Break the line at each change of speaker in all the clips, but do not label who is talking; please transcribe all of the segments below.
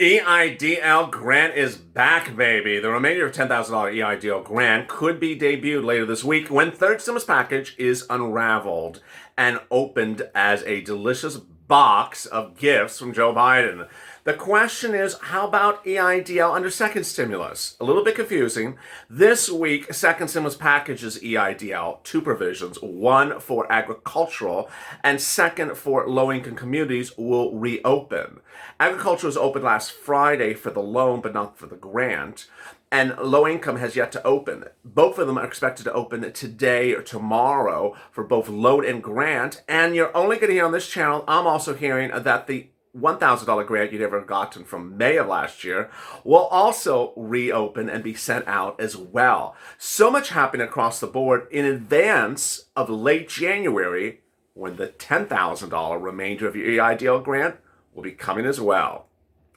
EIDL grant is back, baby. The remainder of $10,000 EIDL grant could be debuted later this week when third stimulus package is unraveled and opened as a delicious box of gifts from Joe Biden. The question is, how about EIDL under second stimulus? A little bit confusing. This week, second stimulus packages EIDL, two provisions, one for agricultural and second for low-income communities will reopen. Agriculture was open last Friday for the loan, but not for the grant. And low income has yet to open. Both of them are expected to open today or tomorrow for both loan and grant. And you're only going to hear on this channel, I'm also hearing that the $1,000 grant you'd ever gotten from May of last year will also reopen and be sent out as well. So much happening across the board in advance of late January when the $10,000 remainder of your EIDL grant will be coming as well.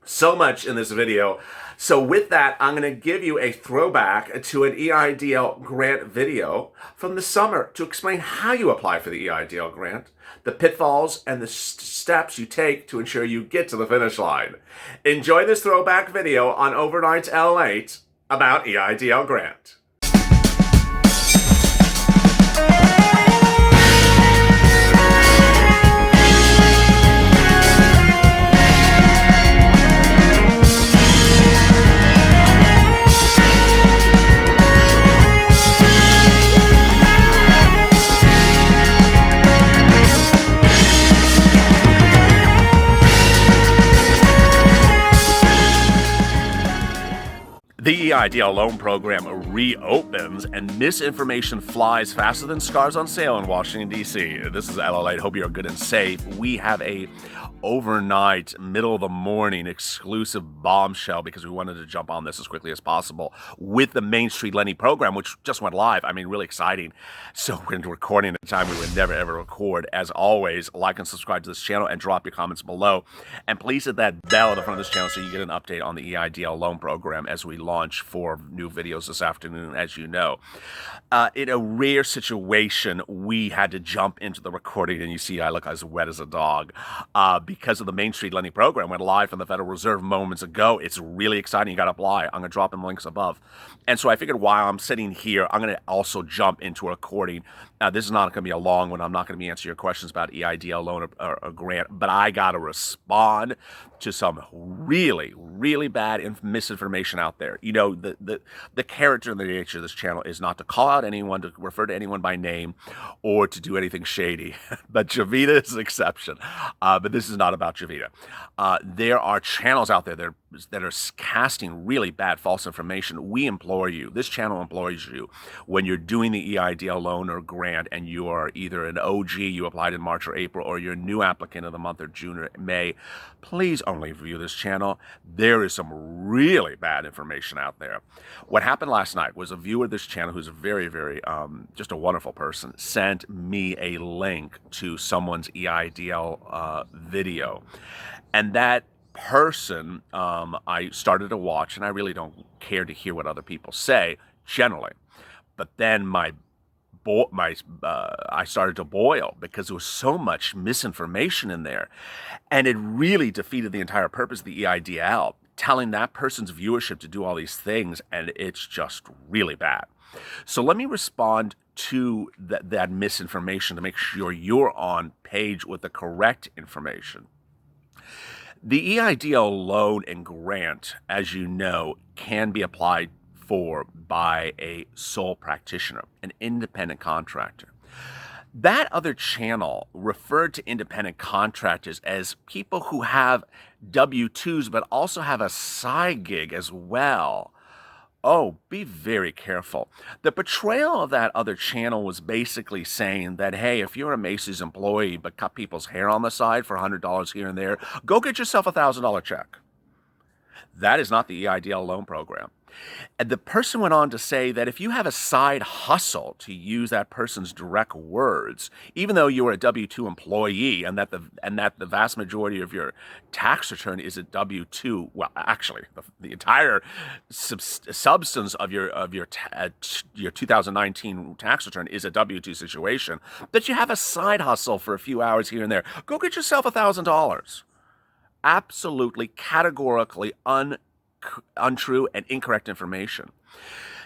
So much in this video. So with that, I'm going to give you a throwback to an EIDL grant video from the summer to explain how you apply for the EIDL grant, the pitfalls, and the steps you take to ensure you get to the finish line. Enjoy this throwback video on Overnight's LALATE about EIDL grant. The EIDL loan program reopens and misinformation flies faster than scars on sale in Washington, D.C. This is LALATE. Hope you're good and safe. We have a overnight, middle of the morning exclusive bombshell because we wanted to jump on this as quickly as possible with the Main Street Lending program, which just went live. I mean, really exciting. So we're recording at a time we would never ever record. As always, like and subscribe to this channel and drop your comments below. And please hit that bell at the front of this channel so you get an update on the EIDL loan program as we launch 4 new videos this afternoon, as you know. In a rare situation, we had to jump into the recording, and you see I look as wet as a dog because of the Main Street Lending program went live from the Federal Reserve moments ago. It's really exciting. You got to apply. I'm going to drop in links above. And so I figured while I'm sitting here, I'm going to also jump into a recording. This is not going to be a long one. I'm not going to be answering your questions about EIDL loan or grant, but I got to respond to some really, really bad misinformation out there. You know, the character and the nature of this channel is not to call out anyone, to refer to anyone by name, or to do anything shady. But Javita is an exception. But this is not about Javita. There are channels out there that are casting really bad false information. We implore you, this channel implores you, when you're doing the EIDL loan or grant and you are either an OG, you applied in March or April, or you're a new applicant of the month of June or May, please only view this channel. There is some really bad information out there. What happened last night was a viewer of this channel who's a very, very, just a wonderful person, sent me a link to someone's EIDL video. And that person, I started to watch, and I really don't care to hear what other people say, generally. But then I started to boil because there was so much misinformation in there. And it really defeated the entire purpose of the EIDL, telling that person's viewership to do all these things, and it's just really bad. So let me respond to that misinformation to make sure you're on page with the correct information. The EIDL loan and grant, as you know, can be applied for by a sole practitioner, an independent contractor. That other channel referred to independent contractors as people who have W-2s but also have a side gig as well. Oh, be very careful. The portrayal of that other channel was basically saying that, hey, if you're a Macy's employee but cut people's hair on the side for $100 here and there, go get yourself a $1,000 check. That is not the EIDL loan program. And the person went on to say that if you have a side hustle, to use that person's direct words, even though you are a W-2 employee and that the vast majority of your tax return is a W-2, well, actually, the entire substance of your 2019 tax return is a W-2 situation, that you have a side hustle for a few hours here and there, go get yourself $1,000. absolutely categorically untrue and incorrect information.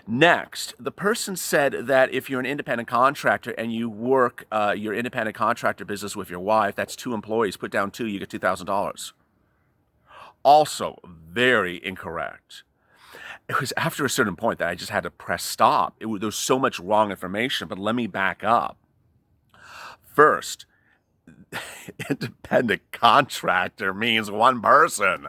Next, the person said that if you're an independent contractor and you work your independent contractor business with your wife, that's 2 employees. Put down 2, you get $2,000. Also, very incorrect. It was after a certain point that I just had to press stop. There was so much wrong information, but let me back up. First, independent contractor means one person.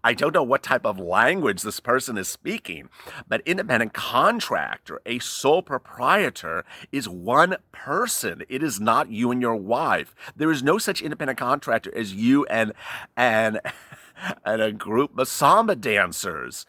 I don't know what type of language this person is speaking, but independent contractor, a sole proprietor, is one person. It is not you and your wife. There is no such independent contractor as you and a group of samba dancers.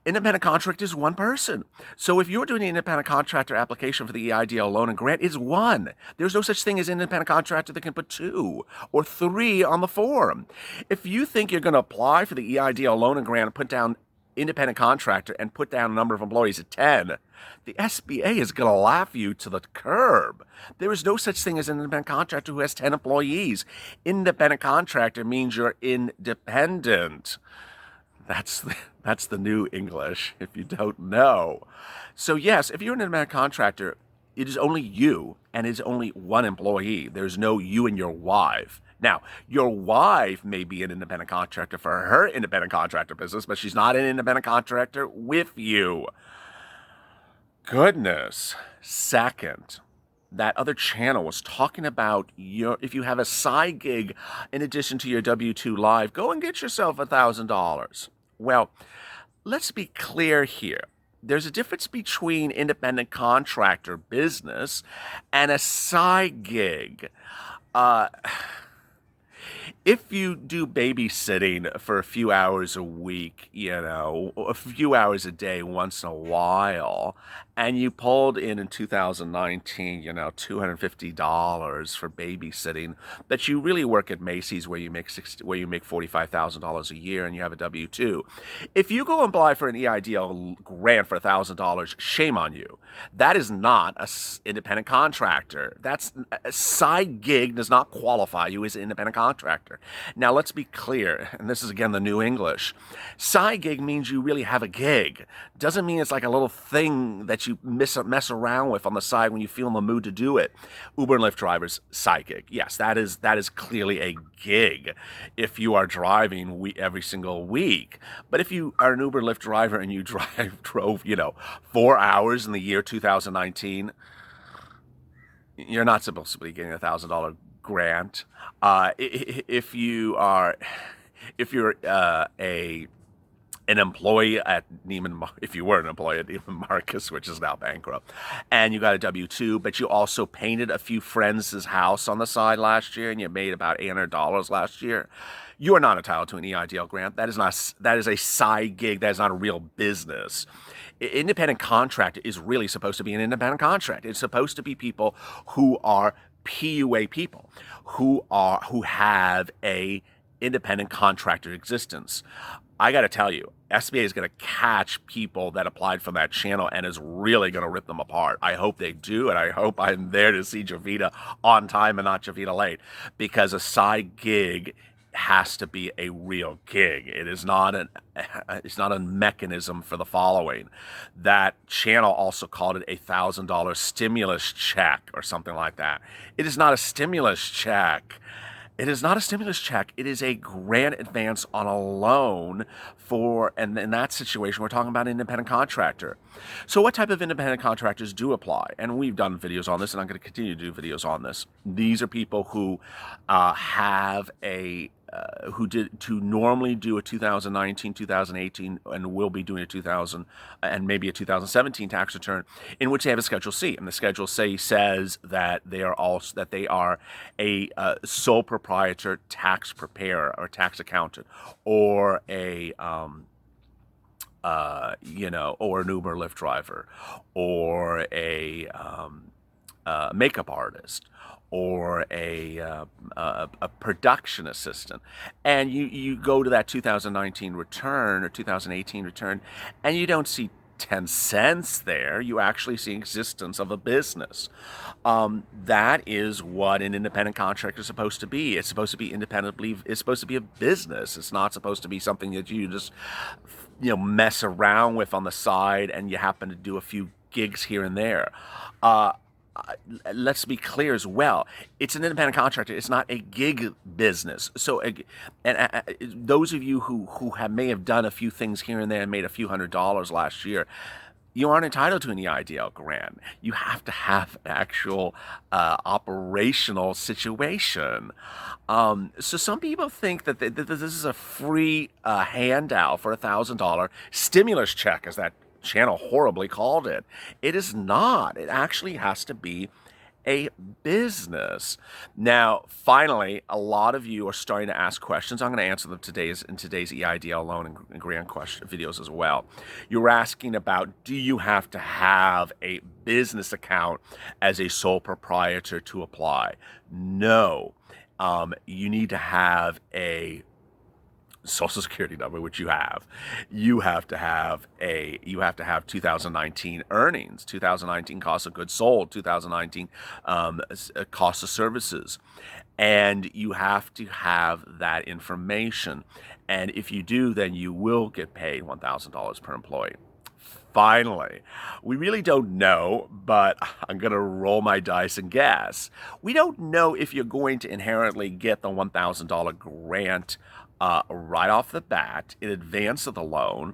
Independent contractor is one person. So if you're doing an independent contractor application for the EIDL loan and grant, it's one. There's no such thing as independent contractor that can put 2 or 3 on the form. If you think you're going to apply for the EIDL loan and grant and put down independent contractor and put down a number of employees at 10, the SBA is going to laugh you to the curb. There is no such thing as an independent contractor who has 10 employees. Independent contractor means you're independent. That's the new English, if you don't know. So yes, if you're an independent contractor, it is only you and it's only one employee. There's no you and your wife. Now, your wife may be an independent contractor for her independent contractor business, but she's not an independent contractor with you. Goodness. Second, that other channel was talking about if you have a side gig in addition to your W-2 live, go and get yourself $1,000. Well, let's be clear here. There's a difference between independent contractor business and a side gig. If you do babysitting for a few hours a week, a few hours a day once in a while, and you pulled in 2019, $250 for babysitting, but you really work at Macy's where you make $45,000 a year and you have a W-2. If you go and apply for an EIDL grant for $1,000, shame on you. That is not an independent contractor. That's a side gig does not qualify you as an independent contractor. Now, let's be clear, and this is again the new English. Side gig means you really have a gig. Doesn't mean it's like a little thing that you mess around with on the side when you feel in the mood to do it. Uber and Lyft drivers, side gig. Yes, that is clearly a gig if you are driving every single week. But if you are an Uber Lyft driver and you drove 4 hours in the year 2019, you're not supposed to be getting a $1,000 grant. If you're an employee at if you were an employee at Neiman Marcus, which is now bankrupt, and you got a W-2, but you also painted a few friends' house on the side last year, and you made about $800 last year, you are not entitled to an EIDL grant. That is a side gig. That is not a real business. Independent contractor is really supposed to be an independent contractor. It's supposed to be people who are PUA people, who have a independent contractor existence. I got to tell you, SBA is going to catch people that applied from that channel and is really going to rip them apart. I hope they do, and I hope I'm there to see Javita on time and not Javita late, because a side gig has to be a real gig. It's not a mechanism for the following. That channel also called it a $1,000 stimulus check or something like that. It is not a stimulus check. It is not a stimulus check. It is a grant advance on a loan and in that situation, we're talking about an independent contractor. So what type of independent contractors do apply? And we've done videos on this, and I'm going to continue to do videos on this. These are people who who normally do a 2019, 2018, and will be doing a 2000 and maybe a 2017 tax return, in which they have a Schedule C, and the Schedule C says that they are a sole proprietor tax preparer or tax accountant, or or an Uber Lyft driver, or a makeup artist, or a production assistant, and you go to that 2019 return or 2018 return, and you don't see 10 cents there, you actually see existence of a business. That is what an independent contractor is supposed to be. It's supposed to be independently, it's supposed to be a business. It's not supposed to be something that you just, mess around with on the side and you happen to do a few gigs here and there. Uh, let's be clear as well. It's an independent contractor. It's not a gig business. So, those of you who may have done a few things here and there and made a few $100s last year, you aren't entitled to an EIDL grant. You have to have an actual operational situation. So some people think that this is a free handout for $1,000 stimulus check, as that channel horribly called it. It is not. It actually has to be a business. Now, finally, a lot of you are starting to ask questions. I'm going to answer them in today's EIDL loan and grant question videos as well. You're asking about, do you have to have a business account as a sole proprietor to apply? No. You need to have a Social Security number, which you have. You have to have 2019 earnings, 2019 cost of goods sold, 2019 cost of services, and you have to have that information. And if you do, then you will get paid $1,000 per employee. Finally, we really don't know, but I'm going to roll my dice and guess. We don't know if you're going to inherently get the $1,000 grant right off the bat in advance of the loan,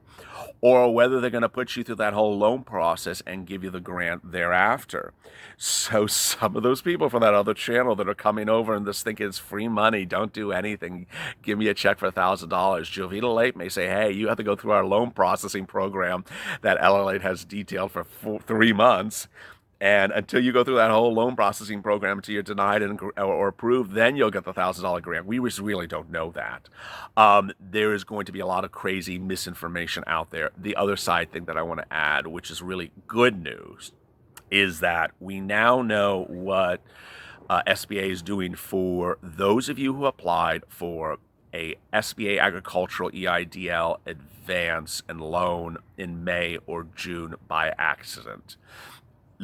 or whether they're going to put you through that whole loan process and give you the grant thereafter. So some of those people from that other channel that are coming over and just thinking it's free money, don't do anything, give me a check for $1,000. LALATE may say, hey, you have to go through our loan processing program that LALATE has detailed for 3 months. And until you go through that whole loan processing program, until you're denied or approved, then you'll get the $1,000 grant. We just really don't know that. There is going to be a lot of crazy misinformation out there. The other side thing that I want to add, which is really good news, is that we now know what SBA is doing for those of you who applied for a SBA agricultural EIDL advance and loan in May or June by accident.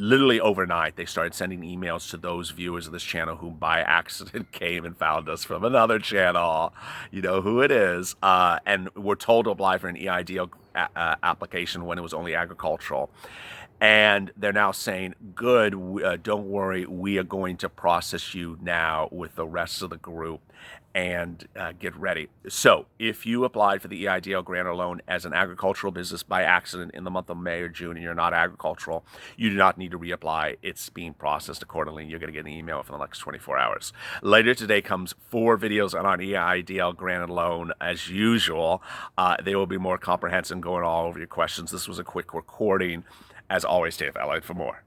Literally overnight, they started sending emails to those viewers of this channel who by accident came and found us from another channel. You know who it is. And were told to apply for an EIDL application when it was only agricultural. And they're now saying, good, don't worry, we are going to process you now with the rest of the group and get ready. So if you applied for the EIDL grant or loan as an agricultural business by accident in the month of May or June and you're not agricultural, you do not need to reapply. It's being processed accordingly. You're going to get an email within the next 24 hours. Later today comes 4 videos on our EIDL grant and loan as usual. They will be more comprehensive, going all over your questions. This was a quick recording. As always, stay with LALATE for more.